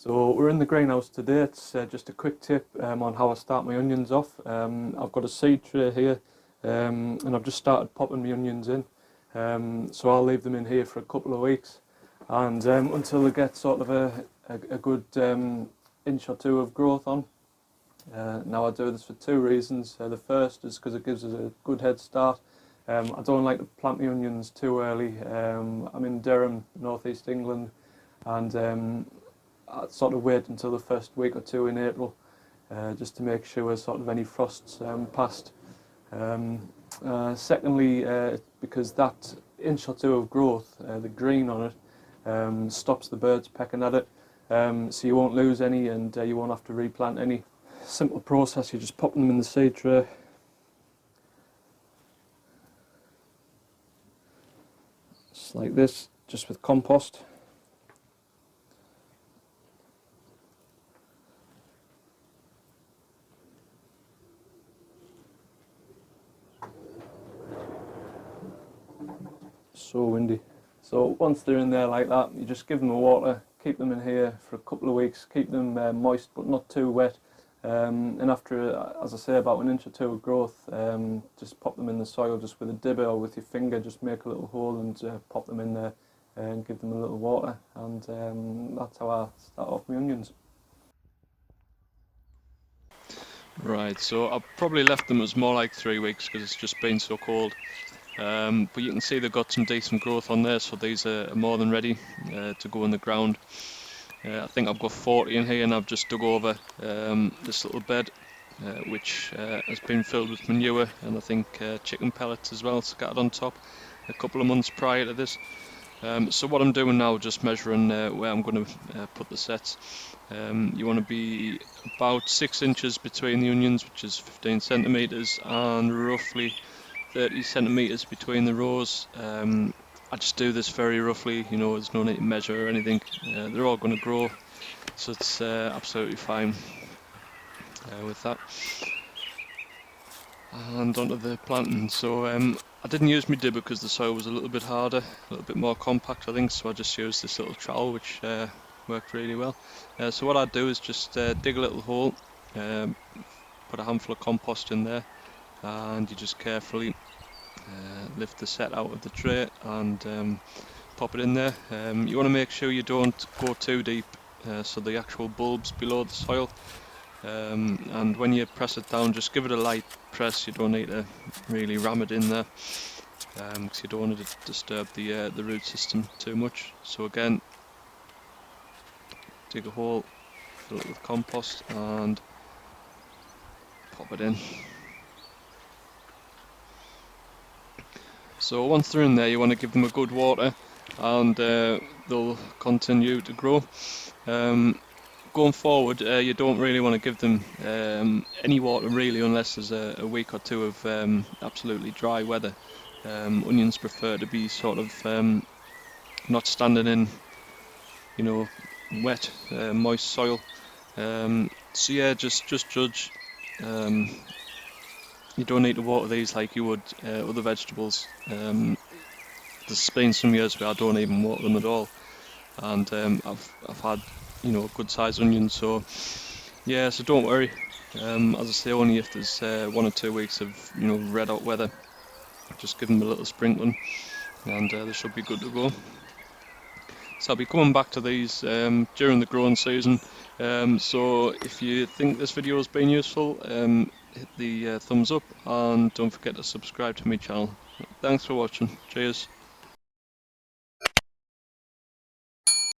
So we're in the greenhouse today. It's just a quick tip on how I start my onions off. I've got a seed tray here and I've just started popping my onions in. So I'll leave them in here for a couple of weeks and until they get sort of a good inch or two of growth on. Now I do this for two reasons. The first is because it gives us a good head start. I don't like to plant my onions too early. I'm in Durham, northeast England, and I sort of wait until the first week or two in April, just to make sure sort of any frosts passed. Secondly, because that inch or two of growth, the green on it, stops the birds pecking at it, so you won't lose any and you won't have to replant any. Simple process, you just pop them in the seed tray. Just like this, just with compost. So windy. So once they're in there like that, you just give them the water, keep them in here for a couple of weeks, keep them moist but not too wet. And after, as I say, about an inch or two of growth, just pop them in the soil just with a dibber or with your finger, just make a little hole and pop them in there and give them a little water. And that's how I start off my onions. Right, so I've probably left them as more like 3 weeks because it's just been so cold. But you can see they've got some decent growth on there, so these are more than ready to go in the ground. I think I've got 40 in here and I've just dug over this little bed which has been filled with manure and I think chicken pellets as well scattered on top a couple of months prior to this. So what I'm doing now, just measuring where I'm going to put the sets. You want to be about 6 inches between the onions, which is 15 centimetres, and roughly 30 centimetres between the rows. I just do this very roughly, you know, there's no need to measure or anything. They're all going to grow, so it's absolutely fine with that. And onto the planting. So I didn't use my dibber because the soil was a little bit harder, a little bit more compact I think, so I just used this little trowel which worked really well. So what I do is just dig a little hole, put a handful of compost in there, and you just carefully lift the set out of the tray and pop it in there. You want to make sure you don't go too deep so the actual bulb's below the soil, and when you press it down, just give it a light press. You don't need to really ram it in there because you don't want to disturb the root system too much. So again, dig a hole, fill it with compost and pop it in. So once they're in there, you want to give them a good water and they'll continue to grow. Going forward, you don't really want to give them any water really unless there's a week or two of absolutely dry weather. Onions prefer to be sort of not standing in, you know, wet, moist soil. So yeah, just judge. You don't need to water these like you would other vegetables. There's been some years where I don't even water them at all, and I've had, you know, good sized onions. So yeah, so don't worry. As I say, only if there's 1 or 2 weeks of, you know, red hot weather, just give them a little sprinkling, and they should be good to go. So I'll be coming back to these during the growing season. So if you think this video has been useful, hit the thumbs up and don't forget to subscribe to my channel. Thanks for watching. Cheers.